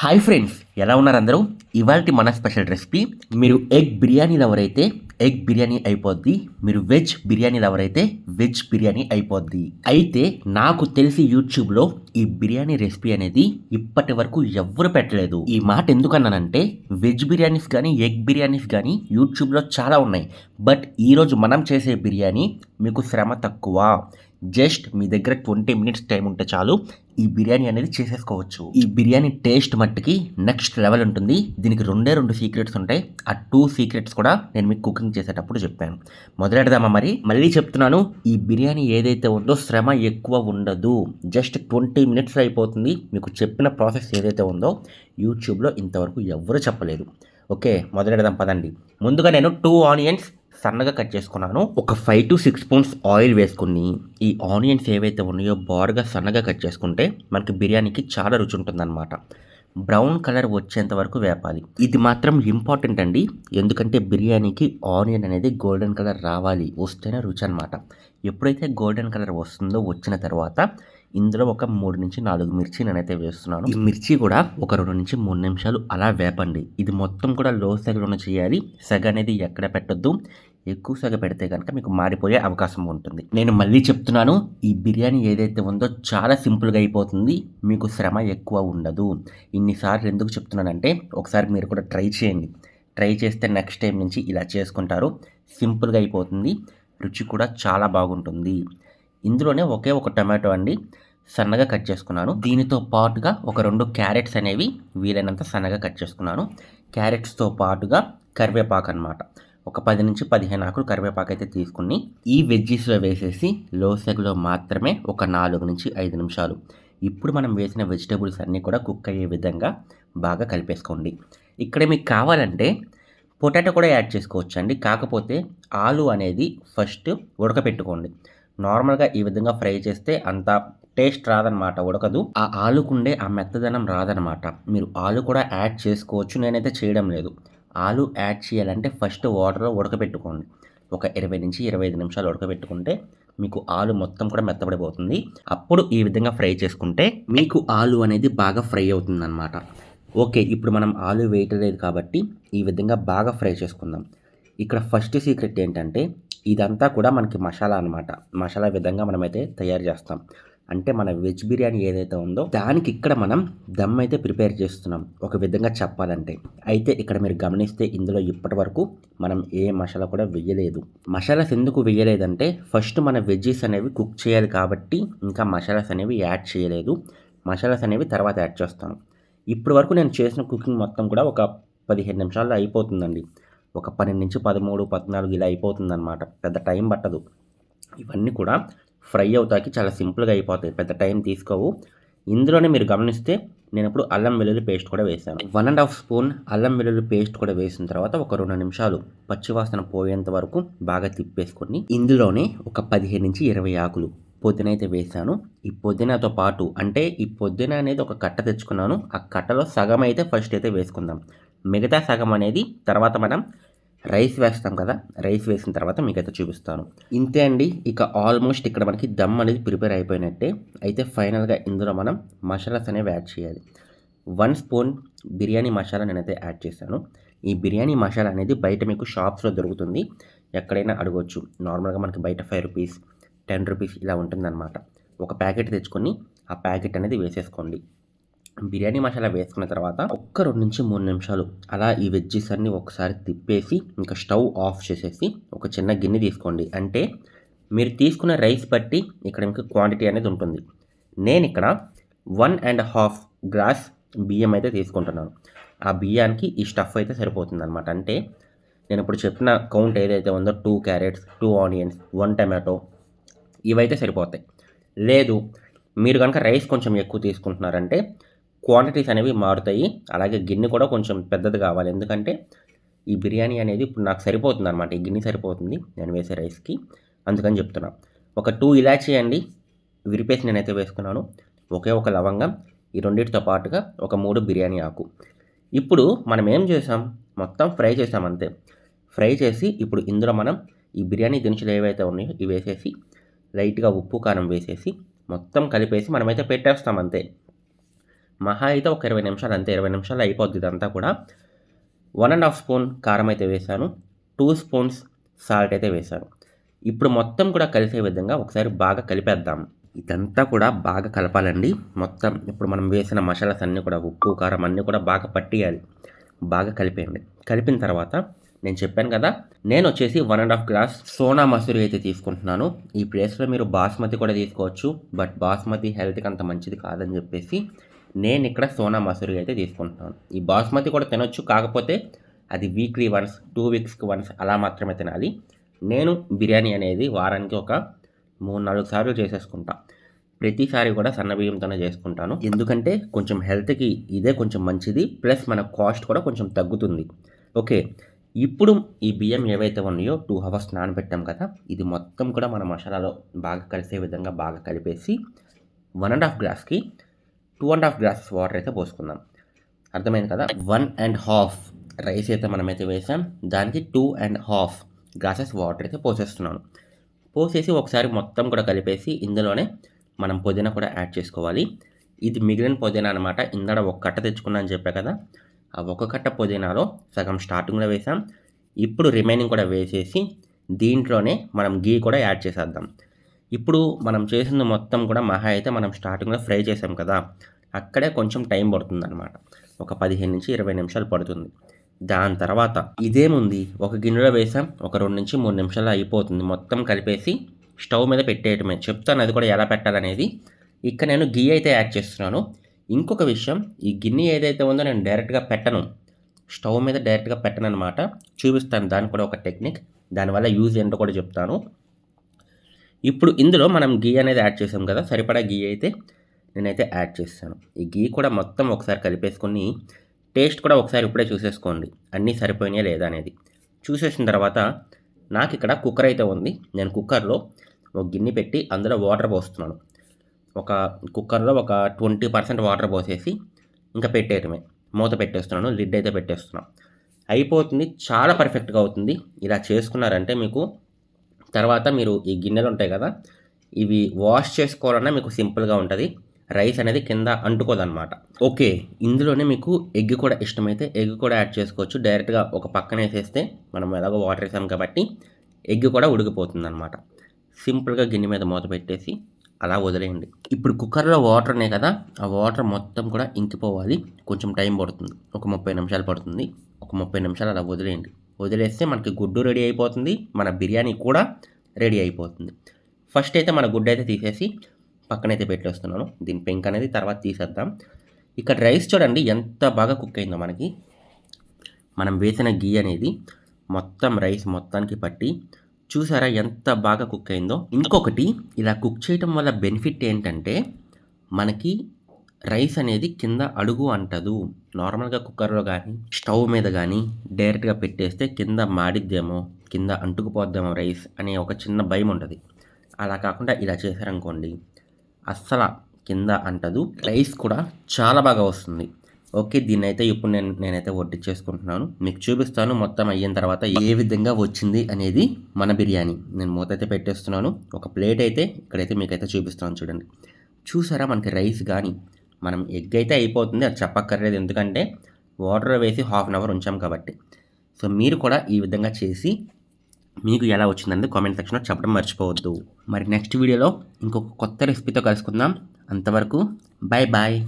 Hi friends, ఎలా ఉన్నారు అందరూ? ఇవాల్టి మన స్పెషల్ రెసిపీ, మీరు ఎగ్ బిర్యానీ లవర్ అయితే ఎగ్ బిర్యానీ అయిపోద్ది, మీరు వెజ్ బిర్యానీ లవర్ అయితే వెజ్ బిర్యానీ అయిపోద్ది. అయితే నాకు తెలిసి యూట్యూబ్లో ఈ బిర్యానీ రెసిపీ అనేది ఇప్పటి వరకు ఎవ్వరు పెట్టలేదు. ఈ మాట ఎందుకన్నానంటే, వెజ్ బిర్యానీస్ కానీ ఎగ్ బిర్యానీస్ కానీ యూట్యూబ్లో చాలా ఉన్నాయి. బట్ ఈరోజు మనం చేసే బిర్యానీ మీకు శ్రమ తక్కువ. జస్ట్ మీ దగ్గర 20 మినిట్స్ టైం ఉంటే చాలు ఈ బిర్యానీ అనేది చేసేసుకోవచ్చు. ఈ బిర్యానీ టేస్ట్ మట్టుకి నెక్స్ట్ లెవెల్ ఉంటుంది. దీనికి రెండు సీక్రెట్స్ ఉంటాయి. ఆ 2 సీక్రెట్స్ కూడా నేను మీకు కుకింగ్ చేసేటప్పుడు చెప్పాను. మొదలెడదామా? మళ్ళీ చెప్తున్నాను, ఈ బిర్యానీ ఏదైతే ఉందో శ్రమ ఎక్కువ ఉండదు. జస్ట్ 20 మినిట్స్లో అయిపోతుంది. మీకు చెప్పిన ప్రాసెస్ ఏదైతే ఉందో యూట్యూబ్లో ఇంతవరకు ఎవ్వరూ చెప్పలేదు. ఓకే, మొదలెడదాం పదండి. ముందుగా నేను 2 ఆనియన్స్ సన్నగా కట్ చేసుకున్నాను. ఒక 5 to 6 స్పూన్స్ ఆయిల్ వేసుకుని ఈ ఆనియన్స్ ఏవైతే ఉన్నాయో బారుగా సన్నగా కట్ చేసుకుంటే మనకి బిర్యానీకి చాలా రుచి ఉంటుందన్నమాట. బ్రౌన్ కలర్ వచ్చేంత వరకు వేపాలి. ఇది మాత్రం ఇంపార్టెంట్ అండి, ఎందుకంటే బిర్యానీకి ఆనియన్ అనేది గోల్డెన్ కలర్ రావాలి, వస్తేనే రుచి అనమాట. ఎప్పుడైతే గోల్డెన్ కలర్ వస్తుందో వచ్చిన తర్వాత ఇందులో ఒక 3 నుంచి 4 మిర్చి నేనైతే వేస్తున్నాను. ఈ మిర్చి కూడా ఒక 2 నుంచి 3 నిమిషాలు అలా వేపండి. ఇది మొత్తం కూడా లో సెగలోనే చేయాలి. సెగ అనేది ఎక్కడ పెట్టొద్దు. ఎక్కువ సెగ పెడితే కనుక మీకు మారిపోయే అవకాశం ఉంటుంది. నేను మళ్ళీ చెప్తున్నాను, ఈ బిర్యానీ ఏదైతే ఉందో చాలా సింపుల్గా అయిపోతుంది. మీకు శ్రమ ఎక్కువ ఉండదు. ఇన్నిసార్లు ఎందుకు చెప్తున్నానంటే, ఒకసారి మీరు కూడా ట్రై చేయండి. ట్రై చేస్తే నెక్స్ట్ టైం నుంచి ఇలా చేసుకుంటారు. సింపుల్గా అయిపోతుంది. రుచి కూడా చాలా బాగుంటుంది. ఇందులోనే ఒకే ఒక టమాటో అండి సన్నగా కట్ చేసుకున్నాను. దీనితో పాటుగా ఒక 2 క్యారెట్స్ అనేవి వీలైనంత సన్నగా కట్ చేసుకున్నాను. క్యారెట్స్తో పాటుగా కరివేపాకు అనమాట. ఒక 10 నుంచి 15 ఆకులు కరివేపాకు అయితే తీసుకుని ఈ వెజ్జీస్లో వేసేసి లో సెగలో మాత్రమే ఒక 4 నుంచి 5 నిమిషాలు ఇప్పుడు మనం వేసిన వెజిటేబుల్స్ అన్నీ కూడా కుక్ అయ్యే విధంగా బాగా కలిపేసుకోండి. ఇక్కడ మీకు కావాలంటే పొటాటో కూడా యాడ్ చేసుకోవచ్చు అండి. కాకపోతే ఆలు అనేది ఫస్ట్ ఉడకపెట్టుకోండి. నార్మల్గా ఈ విధంగా ఫ్రై చేస్తే అంత టేస్ట్ రాదనమాట, ఉడకదు. ఆ ఆలుకుండే ఆ మెత్తదనం రాదనమాట. మీరు ఆలు కూడా యాడ్ చేసుకోవచ్చు, నేనైతే చేయడం లేదు. ఆలు యాడ్ చేయాలంటే ఫస్ట్ వాటర్లో ఉడకబెట్టుకోండి. ఒక 20 నుంచి 25 నిమిషాలు ఉడకబెట్టుకుంటే మీకు ఆలు మొత్తం కూడా మెత్తబడిపోతుంది. అప్పుడు ఈ విధంగా ఫ్రై చేసుకుంటే మీకు ఆలు అనేది బాగా ఫ్రై అవుతుందన్నమాట. ఓకే, ఇప్పుడు మనం ఆలు వేయట్లేదు కాబట్టి ఈ విధంగా బాగా ఫ్రై చేసుకుందాం. ఇక్కడ ఫస్ట్ సీక్రెట్ ఏంటంటే, ఇదంతా కూడా మనకి మసాలా అనమాట. మసాలా విధంగా మనమైతే తయారు చేస్తాం. అంటే మన వెజ్ బిర్యానీ ఏదైతే ఉందో దానికి ఇక్కడ మనం దమ్ అయితే ప్రిపేర్ చేస్తున్నాం, ఒక విధంగా చెప్పాలంటే. అయితే ఇక్కడ మీరు గమనిస్తే ఇందులో ఇప్పటి వరకు మనం ఏ మసాలా కూడా వేయలేదు. మసాలాస్ ఎందుకు వేయలేదంటే, ఫస్ట్ మన వెజ్జీస్ అనేవి కుక్ చేయాలి కాబట్టి ఇంకా మసాలాస్ అనేవి యాడ్ చేయలేదు. మసాలాస్ అనేవి తర్వాత యాడ్ చేస్తాను. ఇప్పటి వరకు నేను చేసిన కుకింగ్ మొత్తం కూడా ఒక 15 నిమిషాల్లో అయిపోతుందండి. ఒక 12 నుంచి 13, 14 ఇలా అయిపోతుందన్నమాట. పెద్ద టైం పట్టదు. ఇవన్నీ కూడా ఫ్రై అవుతాకి చాలా సింపుల్గా అయిపోతాయి, పెద్ద టైం తీసుకోవు. ఇందులోనే మీరు గమనిస్తే నేను ఇప్పుడు అల్లం వెల్లుల్లి పేస్ట్ కూడా వేసాను. 1.5 స్పూన్ అల్లం వెల్లుల్లి పేస్ట్ కూడా వేసిన తర్వాత ఒక 2 నిమిషాలు పచ్చివాసన పోయేంత వరకు బాగా తిప్పేసుకొని ఇందులోనే ఒక 15 నుంచి 20 ఆకులు పుదీనా అయితే వేసాను. ఈ పుదీనాతో పాటు, అంటే ఈ పుదీనా అనేది ఒక కట్ట తెచ్చుకున్నాను. ఆ కట్టలో సగం అయితే ఫస్ట్ అయితే వేసుకుందాం. మిగతా సగం అనేది తర్వాత మనం రైస్ వేస్తాం కదా, రైస్ వేసిన తర్వాత మీకైతే చూపిస్తాను. ఇంతే అండి, ఇక ఆల్మోస్ట్ ఇక్కడ మనకి దమ్ అనేది ప్రిపేర్ అయిపోయినట్టే. అయితే ఫైనల్గా ఇందులో మనం మసాలాస్ అనేవి యాడ్ చేయాలి. 1 స్పూన్ బిర్యానీ మసాలా నేనైతే యాడ్ చేశాను. ఈ బిర్యానీ మసాలా అనేది బయట మీకు షాప్స్లో దొరుకుతుంది, ఎక్కడైనా అడగొచ్చు. నార్మల్గా మనకి బయట 5 రూపీస్ 10 రూపీస్ ఇలా ఉంటుందన్నమాట. ఒక ప్యాకెట్ తెచ్చుకొని ఆ ప్యాకెట్ అనేది వేసేసుకోండి. బిర్యానీ మసాలా వేసుకున్న తర్వాత ఒక్క 2 నుంచి 3 నిమిషాలు అలా ఈ వెజ్జీస్ అన్నీ ఒకసారి తిప్పేసి ఇంకా స్టవ్ ఆఫ్ చేసేసి ఒక చిన్న గిన్నె తీసుకోండి. అంటే మీరు తీసుకున్న రైస్ బట్టి ఇక్కడ మీకు క్వాంటిటీ అనేది ఉంటుంది. నేను ఇక్కడ 1.5 గ్లాస్ బియ్యం అయితే తీసుకుంటున్నాను. ఆ బియ్యానికి ఈ స్టఫ్ అయితే సరిపోతుంది అనమాట. అంటే నేను ఇప్పుడు చెప్పిన కౌంట్ ఏదైతే ఉందో 2 క్యారెట్స్, 2 ఆనియన్స్, 1 టమాటో ఇవైతే సరిపోతాయి. లేదు మీరు కనుక రైస్ కొంచెం ఎక్కువ తీసుకుంటున్నారంటే క్వాంటిటీస్ అనేవి మారుతాయి. అలాగే గిన్నె కూడా కొంచెం పెద్దది కావాలి, ఎందుకంటే ఈ బిర్యానీ అనేది ఇప్పుడు నాకు సరిపోతుంది అనమాట. ఈ గిన్నె సరిపోతుంది నేను వేసే రైస్కి, అందుకని చెప్తున్నా. ఒక 2 ఇలాచీ అండి విరిపేసి నేనైతే వేసుకున్నాను. ఒకే ఒక లవంగం, ఈ రెండింటితో పాటుగా ఒక 3 బిర్యానీ ఆకు. ఇప్పుడు మనం ఏం చేసాం, మొత్తం ఫ్రై చేసాం అంతే. ఫ్రై చేసి ఇప్పుడు ఇందులో మనం ఈ బిర్యానీ దినుసులు ఏవైతే ఉన్నాయో ఇవి వేసేసి లైట్గా ఉప్పు కారం వేసేసి మొత్తం కలిపేసి మనమైతే పెట్టేస్తాం అంతే. మహా అయితే ఒక 20 నిమిషాలు అంతే, 20 నిమిషాల్లో అయిపోద్ది ఇదంతా కూడా. 1½ స్పూన్ కారం అయితే వేశాను, 2 స్పూన్స్ సాల్ట్ అయితే వేశాను. ఇప్పుడు మొత్తం కూడా కలిసే విధంగా ఒకసారి బాగా కలిపేద్దాం. ఇదంతా కూడా బాగా కలపాలండి. మొత్తం ఇప్పుడు మనం వేసిన మసాలాస్ అన్నీ కూడా, ఉప్పు కారం అన్నీ కూడా బాగా పట్టియాలి. బాగా కలిపేయండి. కలిపిన తర్వాత నేను చెప్పాను కదా, నేను వచ్చేసి 1½ గ్లాస్ సోనా మసూరి అయితే తీసుకుంటున్నాను. ఈ ప్లేస్లో మీరు బాస్మతి కూడా తీసుకోవచ్చు, బట్ బాస్మతి హెల్త్కి అంత మంచిది కాదని చెప్పేసి నేను ఇక్కడ సోనా మసూరి అయితే తీసుకుంటున్నాను. ఈ బాస్మతి కూడా తినొచ్చు, కాకపోతే అది వీక్లీ వన్స్, 2 వీక్స్కి వన్స్ అలా మాత్రమే తినాలి. నేను బిర్యానీ అనేది వారానికి ఒక 3-4 సార్లు చేసేసుకుంటా. ప్రతిసారి కూడా సన్న బియ్యంతోనే చేసుకుంటాను, ఎందుకంటే కొంచెం హెల్త్కి ఇదే కొంచెం మంచిది, ప్లస్ మన కాస్ట్ కూడా కొంచెం తగ్గుతుంది. ఓకే, ఇప్పుడు ఈ బియ్యం ఏవైతే ఉన్నాయో 2 అవర్స్ నానబెట్టాం కదా, ఇది మొత్తం కూడా మన మసాలాలో బాగా కలిసే విధంగా బాగా కలిపేసి 1½ గ్లాస్కి 2½ గ్లాసెస్ వాటర్ అయితే పోసుకుందాం. అర్థమైంది కదా. 1½ రైస్ అయితే మనమైతే వేసాం, దానికి 2½ గ్లాసెస్ వాటర్ అయితే పోసేస్తున్నాను. పోసేసి ఒకసారి మొత్తం కూడా కలిపేసి ఇందులోనే మనం పుదీనా కూడా యాడ్ చేసుకోవాలి. ఇది మిగిలిన పుదీనా అనమాట. ఇందాక ఒక కట్ట తెచ్చుకున్నా అని చెప్పా కదా, ఆ ఒక కట్ట పుదీనాలో సగం స్టార్టింగ్లో వేసాం. ఇప్పుడు రిమైనింగ్ కూడా వేసేసి దీంట్లోనే మనం గీ కూడా యాడ్ చేసేద్దాం. ఇప్పుడు మనం చేసింది మొత్తం కూడా మహా అయితే మనం స్టార్టింగ్లో ఫ్రై చేసాం కదా, అక్కడే కొంచెం టైం పడుతుంది అనమాట. ఒక 15-20 నిమిషాలు పడుతుంది. దాని తర్వాత ఇదేముంది, ఒక గిన్నెలో వేసాం, ఒక 2-3 నిమిషాలు అయిపోతుంది. మొత్తం కలిపేసి స్టవ్ మీద పెట్టేయటమే. చెప్తాను అది కూడా ఎలా పెట్టాలనేది. ఇక్కడ నేను గీ అయితే యాడ్ చేస్తున్నాను. ఇంకొక విషయం, ఈ గిన్నె ఏదైతే ఉందో నేను డైరెక్ట్గా పెట్టను, స్టవ్ మీద డైరెక్ట్గా పెట్టను అనమాట. చూపిస్తాను దానికి కూడా ఒక టెక్నిక్, దానివల్ల యూజ్ ఏంటో కూడా చెప్తాను. ఇప్పుడు ఇందులో మనం గీ అనేది యాడ్ చేసాం కదా, సరిపడా గీ అయితే నేనైతే యాడ్ చేస్తాను. ఈ గీ కూడా మొత్తం ఒకసారి కలిపేసుకొని టేస్ట్ కూడా ఒకసారి ఇప్పుడే చూసేసుకోండి, అన్నీ సరిపోయినాయా లేదా అనేది. చూసేసిన తర్వాత నాకు ఇక్కడ కుక్కర్ అయితే ఉంది. నేను కుక్కర్లో ఒక గిన్నె పెట్టి అందులో వాటర్ పోస్తున్నాను. ఒక కుక్కర్లో ఒక 20% వాటర్ పోసేసి ఇంకా పెట్టేయటమే. మూత పెట్టేస్తున్నాను, లిడ్ అయితే పెట్టేస్తున్నాను. అయిపోతుంది, చాలా పర్ఫెక్ట్గా అవుతుంది. ఇలా చేసుకున్నారంటే మీకు తర్వాత మీరు ఈ గిన్నెలు ఉంటాయి కదా, ఇవి వాష్ చేసుకోవాలన్నా మీకు సింపుల్గా ఉంటుంది. రైస్ అనేది కింద అంటుకోదన్నమాట. ఓకే, ఇందులోనే మీకు ఎగ్ కూడా ఇష్టమైతే ఎగ్ కూడా యాడ్ చేసుకోవచ్చు. డైరెక్ట్గా ఒక పక్కన వేసేస్తే మనం ఎలాగో వాటర్ వేసాం కాబట్టి ఎగ్ కూడా ఉడికిపోతుంది అనమాట. సింపుల్గా గిన్నె మీద మూత పెట్టేసి అలా వదిలేయండి. ఇప్పుడు కుక్కర్లో వాటర్ ఉన్నాయి కదా, ఆ వాటర్ మొత్తం కూడా ఇంకిపోవాలి. కొంచెం టైం పడుతుంది, ఒక 30 నిమిషాలు పడుతుంది. ఒక 30 నిమిషాలు అలా వదిలేయండి. వదిలేస్తే మనకి గుడ్డు రెడీ అయిపోతుంది, మన బిర్యానీ కూడా రెడీ అయిపోతుంది. ఫస్ట్ అయితే మన గుడ్డు అయితే తీసేసి పక్కనైతే పెట్టేస్తున్నాను. దీని పెంక్ అనేది తర్వాత తీసేద్దాం. ఇక్కడ రైస్ చూడండి ఎంత బాగా కుక్ అయిందో మనకి. మనం వేసిన గీ అనేది మొత్తం రైస్ మొత్తానికి పట్టి, చూసారా ఎంత బాగా కుక్ అయిందో. ఇంకొకటి, ఇలా కుక్ చేయటం వల్ల బెనిఫిట్ ఏంటంటే మనకి రైస్ అనేది కింద అడుగు అంటదు. నార్మల్గా కుక్కర్లో కానీ స్టవ్ మీద కానీ డైరెక్ట్గా పెట్టేస్తే కింద మాడిద్దేమో, కింద అంటుకుపోద్దేమో రైస్ అనే ఒక చిన్న భయం ఉంటుంది. అలా కాకుండా ఇలా చేశారనుకోండి, అస్సలు కింద అంటదు, రైస్ కూడా చాలా బాగా వస్తుంది. ఓకే, దీన్ని అయితే ఇప్పుడు నేనైతే వడ్డించేసుకుంటున్నాను. మీకు చూపిస్తాను మొత్తం అయిన తర్వాత ఏ విధంగా వచ్చింది అనేది మన బిర్యానీ. నేను మూత అయితే పెట్టేస్తున్నాను. ఒక ప్లేట్ అయితే ఇక్కడైతే మీకైతే చూపిస్తాను చూడండి. చూసారా మనకి రైస్ కానీ, మనం ఎగ్ అయితే అయిపోతుంది, అది చెప్పక్కర్లేదు, ఎందుకంటే వాటర్ వేసి 1/2 అవర్ ఉంచాం కాబట్టి. సో మీరు కూడా ఈ విధంగా చేసి మీకు ఎలా వచ్చిందనేది కామెంట్ సెక్షన్లో చెప్పడం మర్చిపోవద్దు. మరి నెక్స్ట్ వీడియోలో ఇంకొక కొత్త రెసిపీతో కలుసుకుందాం. అంతవరకు బాయ్ బాయ్.